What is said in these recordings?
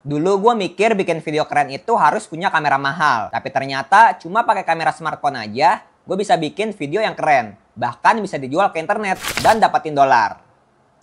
Dulu gue mikir bikin video keren itu harus punya kamera mahal. Tapi ternyata cuma pakai kamera smartphone aja, gue bisa bikin video yang keren. Bahkan bisa dijual ke internet dan dapatin dolar.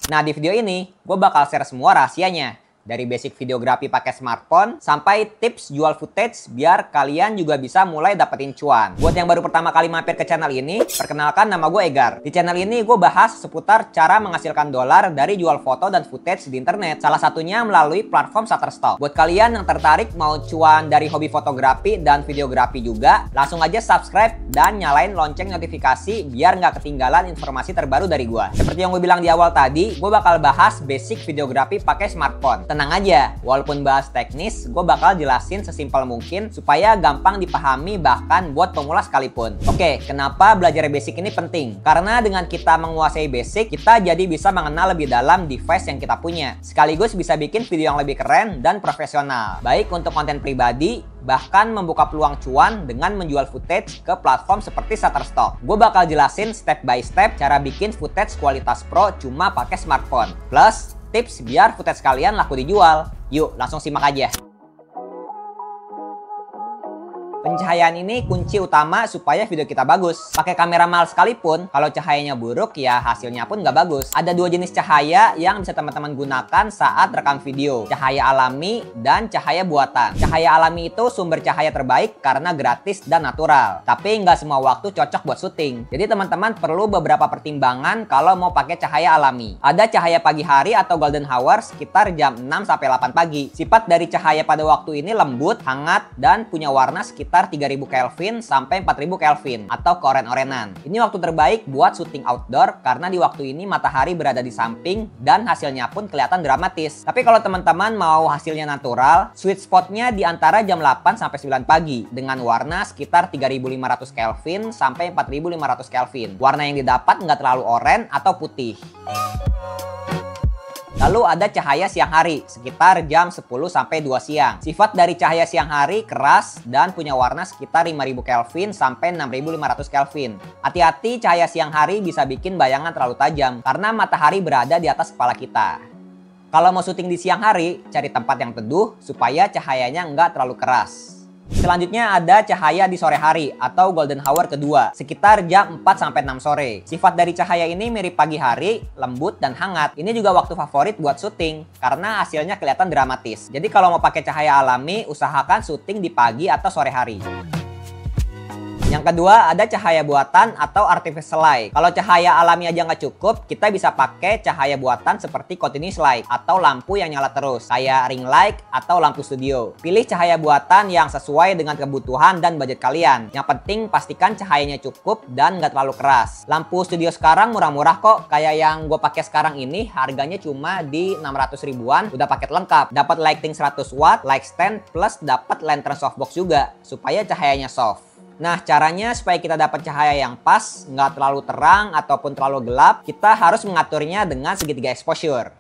Nah di video ini, gue bakal share semua rahasianya. Dari basic videografi pakai smartphone, sampai tips jual footage biar kalian juga bisa mulai dapetin cuan. Buat yang baru pertama kali mampir ke channel ini, perkenalkan nama gue Egar. Di channel ini gue bahas seputar cara menghasilkan dolar dari jual foto dan footage di internet. Salah satunya melalui platform Shutterstock. Buat kalian yang tertarik mau cuan dari hobi fotografi dan videografi juga, langsung aja subscribe dan nyalain lonceng notifikasi biar nggak ketinggalan informasi terbaru dari gue. Seperti yang gue bilang di awal tadi, gue bakal bahas basic videografi pakai smartphone. Tenang aja, walaupun bahas teknis, gue bakal jelasin sesimpel mungkin supaya gampang dipahami bahkan buat pemula sekalipun. Oke, kenapa belajar basic ini penting? Karena dengan kita menguasai basic, kita jadi bisa mengenal lebih dalam device yang kita punya. Sekaligus bisa bikin video yang lebih keren dan profesional. Baik untuk konten pribadi, bahkan membuka peluang cuan dengan menjual footage ke platform seperti Shutterstock. Gue bakal jelasin step by step cara bikin footage kualitas pro cuma pakai smartphone. Plus, tips biar footage kalian laku dijual. Yuk, langsung simak aja. Pencahayaan ini kunci utama supaya video kita bagus. Pakai kamera mahal sekalipun, kalau cahayanya buruk ya hasilnya pun nggak bagus. Ada dua jenis cahaya yang bisa teman-teman gunakan saat rekam video. Cahaya alami dan cahaya buatan. Cahaya alami itu sumber cahaya terbaik karena gratis dan natural. Tapi nggak semua waktu cocok buat syuting. Jadi teman-teman perlu beberapa pertimbangan kalau mau pakai cahaya alami. Ada cahaya pagi hari atau golden hour sekitar jam 6-8 pagi. Sifat dari cahaya pada waktu ini lembut, hangat, dan punya warna sekitar 3000 Kelvin sampai 4000 Kelvin atau keoren-orenan. Ini waktu terbaik buat syuting outdoor karena di waktu ini matahari berada di samping dan hasilnya pun kelihatan dramatis. Tapi kalau teman-teman mau hasilnya natural, sweet spotnya di antara jam 8 sampai 9 pagi dengan warna sekitar 3500 Kelvin sampai 4500 Kelvin. Warna yang didapat nggak terlalu oranye atau putih. Lalu ada cahaya siang hari, sekitar jam 10 sampai 2 siang. Sifat dari cahaya siang hari keras dan punya warna sekitar 5000 Kelvin sampai 6500 Kelvin. Hati-hati, cahaya siang hari bisa bikin bayangan terlalu tajam karena matahari berada di atas kepala kita. Kalau mau syuting di siang hari, cari tempat yang teduh supaya cahayanya nggak terlalu keras. Selanjutnya ada cahaya di sore hari atau golden hour kedua, sekitar jam 4-6 sore. Sifat dari cahaya ini mirip pagi hari, lembut dan hangat. Ini juga waktu favorit buat syuting karena hasilnya kelihatan dramatis. Jadi kalau mau pakai cahaya alami, usahakan syuting di pagi atau sore hari. Yang kedua ada cahaya buatan atau artificial light. Kalau cahaya alami aja nggak cukup, kita bisa pakai cahaya buatan seperti continuous light atau lampu yang nyala terus, kayak ring light atau lampu studio. Pilih cahaya buatan yang sesuai dengan kebutuhan dan budget kalian. Yang penting pastikan cahayanya cukup dan nggak terlalu keras. Lampu studio sekarang murah-murah kok, kayak yang gue pakai sekarang ini harganya cuma di 600 ribuan, udah paket lengkap. Dapat lighting 100 watt, light stand, plus dapat lantern softbox juga supaya cahayanya soft. Nah, caranya supaya kita dapat cahaya yang pas, nggak terlalu terang ataupun terlalu gelap, kita harus mengaturnya dengan segitiga exposure.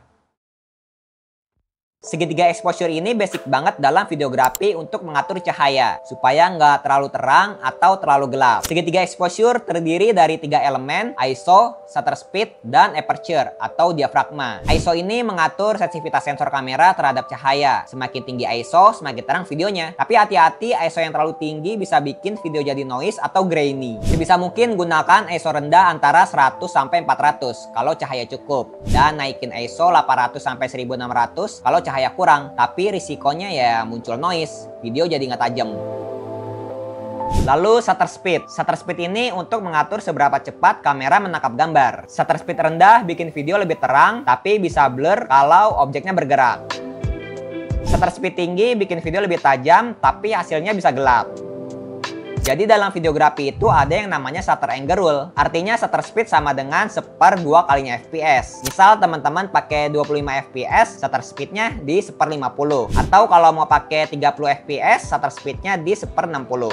Segitiga exposure ini basic banget dalam videografi untuk mengatur cahaya supaya nggak terlalu terang atau terlalu gelap. Segitiga exposure terdiri dari 3 elemen, ISO, shutter speed, dan aperture atau diafragma. ISO ini mengatur sensitivitas sensor kamera terhadap cahaya. Semakin tinggi ISO, semakin terang videonya. Tapi hati-hati, ISO yang terlalu tinggi bisa bikin video jadi noise atau grainy. Sebisa mungkin gunakan ISO rendah antara 100 sampai 400 kalau cahaya cukup, dan naikin ISO 800 sampai 1600 kalau cahaya kurang, tapi risikonya ya muncul noise, video jadi nggak tajam. Lalu shutter speed. Shutter speed ini untuk mengatur seberapa cepat kamera menangkap gambar. Shutter speed rendah bikin video lebih terang, tapi bisa blur kalau objeknya bergerak. Shutter speed tinggi bikin video lebih tajam, tapi hasilnya bisa gelap. Jadi dalam videografi itu ada yang namanya shutter angle rule. Artinya shutter speed sama dengan 1/2 kalinya FPS. Misal teman-teman pakai 25 FPS, shutter speednya di 1/50. Atau kalau mau pakai 30 FPS, shutter speednya di 1/60.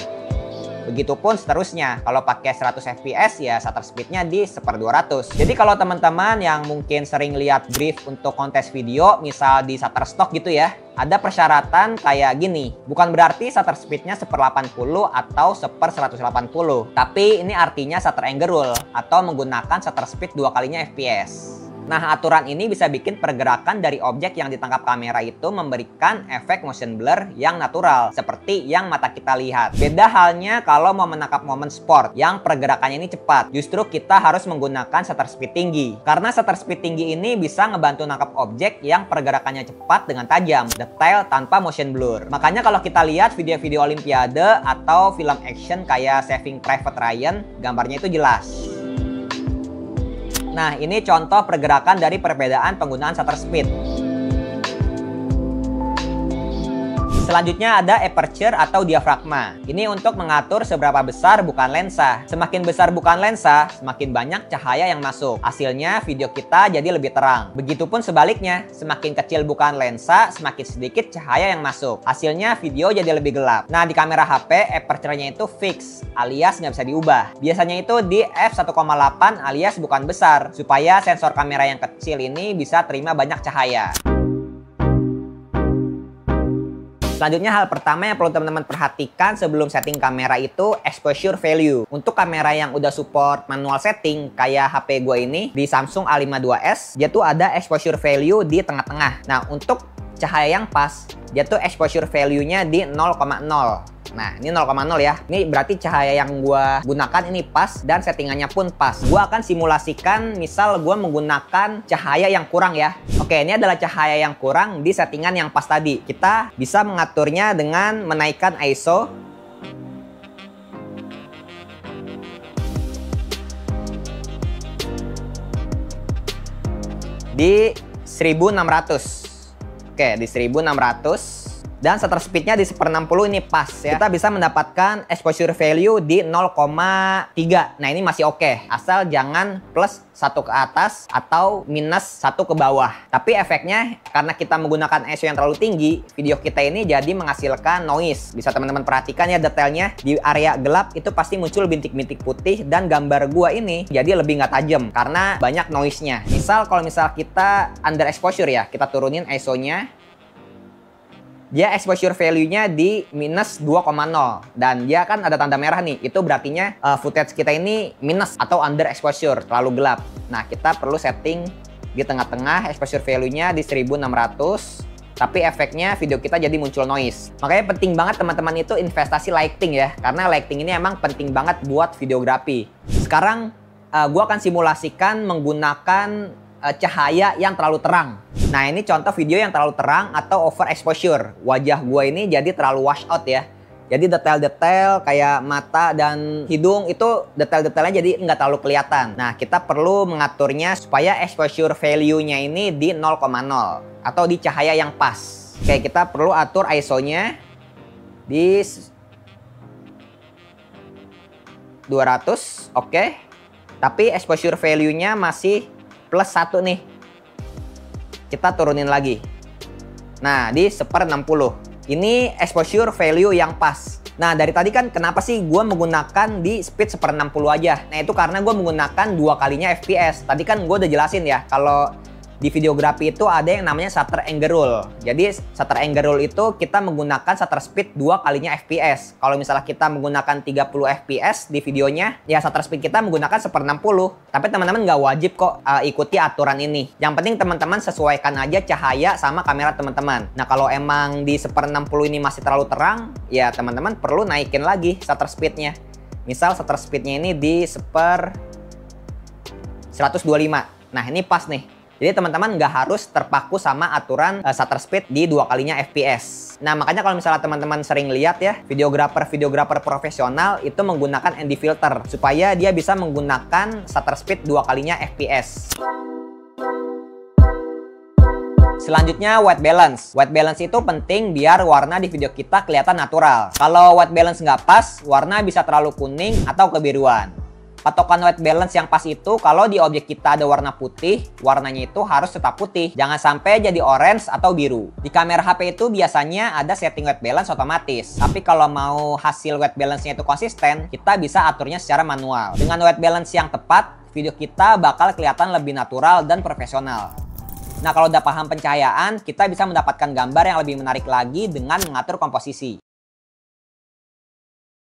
Begitupun seterusnya, kalau pakai 100 fps ya shutter speednya di 1/200. Jadi kalau teman-teman yang mungkin sering lihat brief untuk kontes video, misal di Shutterstock gitu ya, ada persyaratan kayak gini. Bukan berarti shutter speednya 1/80 atau 1/180. Tapi ini artinya shutter angle rule atau menggunakan shutter speed 2 kalinya fps. Nah, aturan ini bisa bikin pergerakan dari objek yang ditangkap kamera itu memberikan efek motion blur yang natural, seperti yang mata kita lihat. Beda halnya kalau mau menangkap momen sport, yang pergerakannya ini cepat. Justru kita harus menggunakan shutter speed tinggi. Karena shutter speed tinggi ini bisa ngebantu nangkap objek yang pergerakannya cepat dengan tajam, detail, tanpa motion blur. Makanya kalau kita lihat video-video Olimpiade atau film action kayak Saving Private Ryan, gambarnya itu jelas. Nah, ini contoh pergerakan dari perbedaan penggunaan shutter speed. Selanjutnya ada aperture atau diafragma. Ini untuk mengatur seberapa besar bukaan lensa. Semakin besar bukaan lensa, semakin banyak cahaya yang masuk. Hasilnya video kita jadi lebih terang. Begitupun sebaliknya, semakin kecil bukaan lensa, semakin sedikit cahaya yang masuk. Hasilnya video jadi lebih gelap. Nah, di kamera HP, aperture-nya itu fix, alias nggak bisa diubah. Biasanya itu di f1,8 alias bukaan besar, supaya sensor kamera yang kecil ini bisa terima banyak cahaya. Selanjutnya hal pertama yang perlu teman-teman perhatikan sebelum setting kamera itu exposure value. Untuk kamera yang udah support manual setting kayak HP gue ini di Samsung A52s, dia tuh ada exposure value di tengah-tengah. Nah, untuk cahaya yang pas, dia tuh exposure value-nya di 0,0. Nah, ini 0,0 ya. Ini berarti cahaya yang gua gunakan ini pas dan settingannya pun pas. Gua akan simulasikan misal gua menggunakan cahaya yang kurang ya. Oke, ini adalah cahaya yang kurang di settingan yang pas tadi. Kita bisa mengaturnya dengan menaikkan ISO di 1600. Oke, di 1600. Dan shutter speednya di 1/60 ini pas ya. Kita bisa mendapatkan exposure value di 0,3. Nah, ini masih oke. Asal jangan plus 1 ke atas atau minus 1 ke bawah. Tapi efeknya karena kita menggunakan ISO yang terlalu tinggi, video kita ini jadi menghasilkan noise. Bisa teman-teman perhatikan ya detailnya. Di area gelap itu pasti muncul bintik-bintik putih dan gambar gua ini jadi lebih nggak tajam karena banyak noise-nya. Misal kalau kita under exposure ya, kita turunin ISO-nya. Dia exposure value-nya di minus 2,0 dan dia kan ada tanda merah nih. Itu berartinya footage kita ini minus atau under exposure, terlalu gelap. Nah, kita perlu setting di tengah-tengah exposure value-nya di 1600. Tapi efeknya video kita jadi muncul noise. Makanya penting banget teman-teman itu investasi lighting ya. Karena lighting ini emang penting banget buat videografi. Sekarang gua akan simulasikan menggunakan cahaya yang terlalu terang. Nah, ini contoh video yang terlalu terang atau overexposure. Wajah gue ini jadi terlalu wash out ya. Jadi detail-detail kayak mata dan hidung itu detail-detailnya jadi nggak terlalu kelihatan. Nah, kita perlu mengaturnya supaya exposure value-nya ini di 0,0 atau di cahaya yang pas. Oke, kita perlu atur ISO-nya di 200. Oke. Tapi exposure value-nya masih plus 1 nih. Kita turunin lagi. Nah, di 1/60. Ini exposure value yang pas. Nah, dari tadi kan kenapa sih gue menggunakan di speed 1/60 aja? Nah, itu karena gue menggunakan 2 kalinya FPS. Tadi kan gue udah jelasin ya, kalau di videografi itu ada yang namanya shutter angle rule. Jadi shutter angle rule itu kita menggunakan shutter speed 2 kalinya FPS. Kalau misalnya kita menggunakan 30 FPS di videonya, ya shutter speed kita menggunakan 1/60. Tapi teman-teman nggak wajib kok ikuti aturan ini. Yang penting teman-teman sesuaikan aja cahaya sama kamera teman-teman. Nah, kalau emang di 1/60 ini masih terlalu terang, ya teman-teman perlu naikin lagi shutter speednya. Misal shutter speednya ini di 125. Nah, ini pas nih. Jadi teman-teman nggak harus terpaku sama aturan shutter speed di 2 kalinya FPS. Nah, makanya kalau misalnya teman-teman sering lihat ya, videografer profesional itu menggunakan ND filter supaya dia bisa menggunakan shutter speed 2 kalinya FPS. Selanjutnya white balance. White balance itu penting biar warna di video kita kelihatan natural. Kalau white balance nggak pas, warna bisa terlalu kuning atau kebiruan. Patokan white balance yang pas itu kalau di objek kita ada warna putih, warnanya itu harus tetap putih. Jangan sampai jadi orange atau biru. Di kamera HP itu biasanya ada setting white balance otomatis. Tapi kalau mau hasil white balance-nya itu konsisten, kita bisa aturnya secara manual. Dengan white balance yang tepat, video kita bakal kelihatan lebih natural dan profesional. Nah, kalau udah paham pencahayaan, kita bisa mendapatkan gambar yang lebih menarik lagi dengan mengatur komposisi.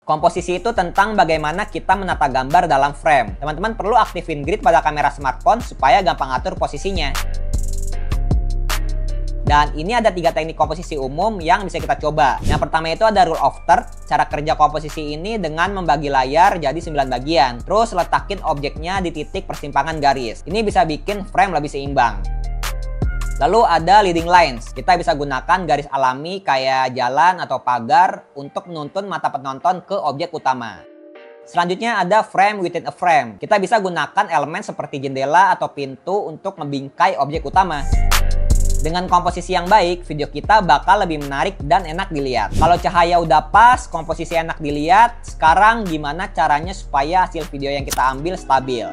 Komposisi itu tentang bagaimana kita menata gambar dalam frame. Teman-teman perlu aktifin grid pada kamera smartphone supaya gampang atur posisinya. Dan ini ada 3 teknik komposisi umum yang bisa kita coba. Yang pertama itu ada rule of third. Cara kerja komposisi ini dengan membagi layar jadi 9 bagian. Terus letakin objeknya di titik persimpangan garis. Ini bisa bikin frame lebih seimbang. Lalu ada leading lines. Kita bisa gunakan garis alami kayak jalan atau pagar untuk menuntun mata penonton ke objek utama. Selanjutnya ada frame within a frame. Kita bisa gunakan elemen seperti jendela atau pintu untuk membingkai objek utama. Dengan komposisi yang baik, video kita bakal lebih menarik dan enak dilihat. Kalau cahaya udah pas, komposisi enak dilihat, sekarang gimana caranya supaya hasil video yang kita ambil stabil?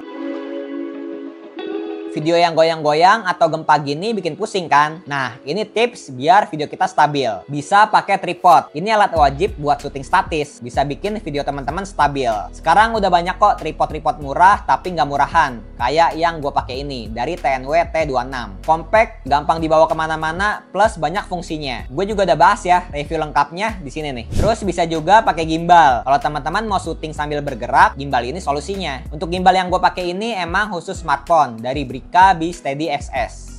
Video yang goyang-goyang atau gempa gini bikin pusing kan? Nah, ini tips biar video kita stabil. Bisa pakai tripod. Ini alat wajib buat syuting statis. Bisa bikin video teman-teman stabil. Sekarang udah banyak kok tripod-tripod murah tapi nggak murahan. Kayak yang gue pakai ini dari TNW T26. Compact, gampang dibawa kemana-mana, plus banyak fungsinya. Gue juga udah bahas ya review lengkapnya di sini nih. Terus bisa juga pakai gimbal. Kalau teman-teman mau syuting sambil bergerak, gimbal ini solusinya. Untuk gimbal yang gue pakai ini emang khusus smartphone dari KB Steady XS.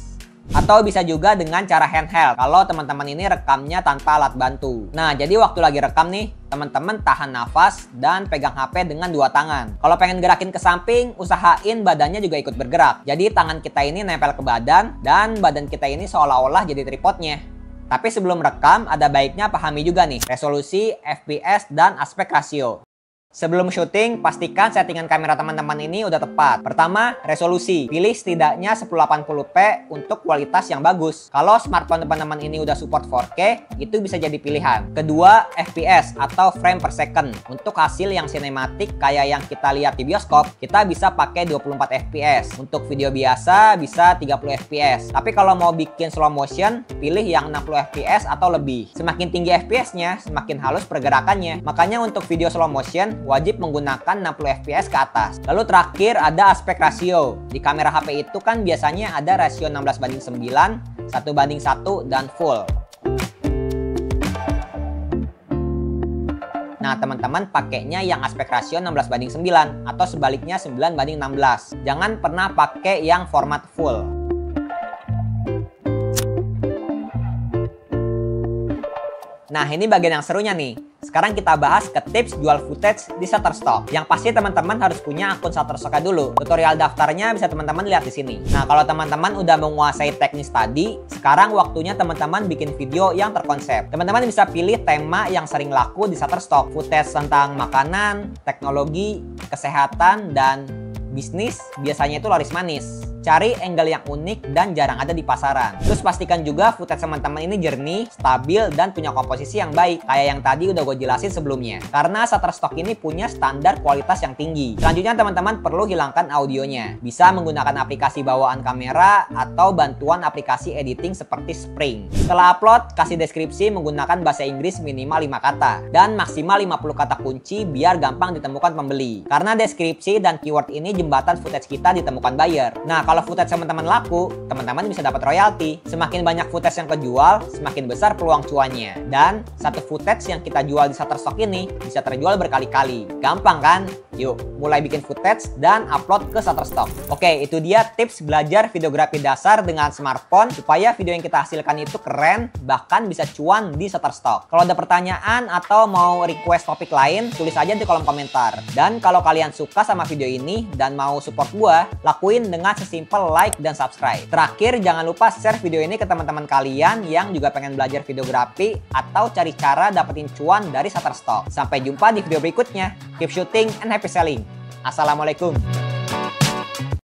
Atau bisa juga dengan cara handheld kalau teman-teman ini rekamnya tanpa alat bantu. Nah, jadi waktu lagi rekam nih, teman-teman tahan nafas dan pegang HP dengan 2 tangan. Kalau pengen gerakin ke samping, usahain badannya juga ikut bergerak. Jadi tangan kita ini nempel ke badan dan badan kita ini seolah-olah jadi tripodnya. Tapi sebelum rekam, ada baiknya pahami juga nih resolusi, FPS, dan aspek rasio. Sebelum syuting, pastikan settingan kamera teman-teman ini udah tepat. Pertama, resolusi. Pilih setidaknya 1080p untuk kualitas yang bagus. Kalau smartphone teman-teman ini udah support 4K, itu bisa jadi pilihan. Kedua, FPS atau frame per second. Untuk hasil yang sinematik kayak yang kita lihat di bioskop, kita bisa pakai 24 fps. Untuk video biasa bisa 30 fps. Tapi kalau mau bikin slow motion, pilih yang 60 fps atau lebih. Semakin tinggi fps-nya, semakin halus pergerakannya. Makanya untuk video slow motion, wajib menggunakan 60 fps ke atas. Lalu terakhir ada aspek rasio. Di kamera HP itu kan biasanya ada rasio 16:9, 1:1, dan full. Nah, teman-teman pakainya yang aspek rasio 16:9 atau sebaliknya 9:16. Jangan pernah pakai yang format full. Nah, ini bagian yang serunya nih. Sekarang kita bahas ke tips jual footage di Shutterstock. Yang pasti teman-teman harus punya akun Shutterstock dulu. Tutorial daftarnya bisa teman-teman lihat di sini. Nah, kalau teman-teman udah menguasai teknis tadi, sekarang waktunya teman-teman bikin video yang terkonsep. Teman-teman bisa pilih tema yang sering laku di Shutterstock. Footage tentang makanan, teknologi, kesehatan, dan bisnis biasanya itu laris manis. Cari angle yang unik dan jarang ada di pasaran. Terus pastikan juga footage teman-teman ini jernih, stabil, dan punya komposisi yang baik. Kayak yang tadi udah gue jelasin sebelumnya. Karena Shutterstock ini punya standar kualitas yang tinggi. Selanjutnya teman-teman perlu hilangkan audionya. Bisa menggunakan aplikasi bawaan kamera atau bantuan aplikasi editing seperti Spring. Setelah upload, kasih deskripsi menggunakan bahasa Inggris minimal 5 kata. Dan maksimal 50 kata kunci biar gampang ditemukan pembeli. Karena deskripsi dan keyword ini jembatan footage kita ditemukan buyer. Nah, kalau footage teman-teman laku, teman-teman bisa dapat royalti. Semakin banyak footage yang kejual, semakin besar peluang cuannya. Dan satu footage yang kita jual di Shutterstock ini bisa terjual berkali-kali. Gampang kan? Yuk, mulai bikin footage dan upload ke Shutterstock. Oke, itu dia tips belajar videografi dasar dengan smartphone supaya video yang kita hasilkan itu keren, bahkan bisa cuan di Shutterstock. Kalau ada pertanyaan atau mau request topik lain, tulis aja di kolom komentar. Dan kalau kalian suka sama video ini dan mau support gua, lakuin dengan sesimpel like dan subscribe. Terakhir, jangan lupa share video ini ke teman-teman kalian yang juga pengen belajar videografi atau cari cara dapetin cuan dari Shutterstock. Sampai jumpa di video berikutnya. Keep shooting and happy selling. Assalamualaikum.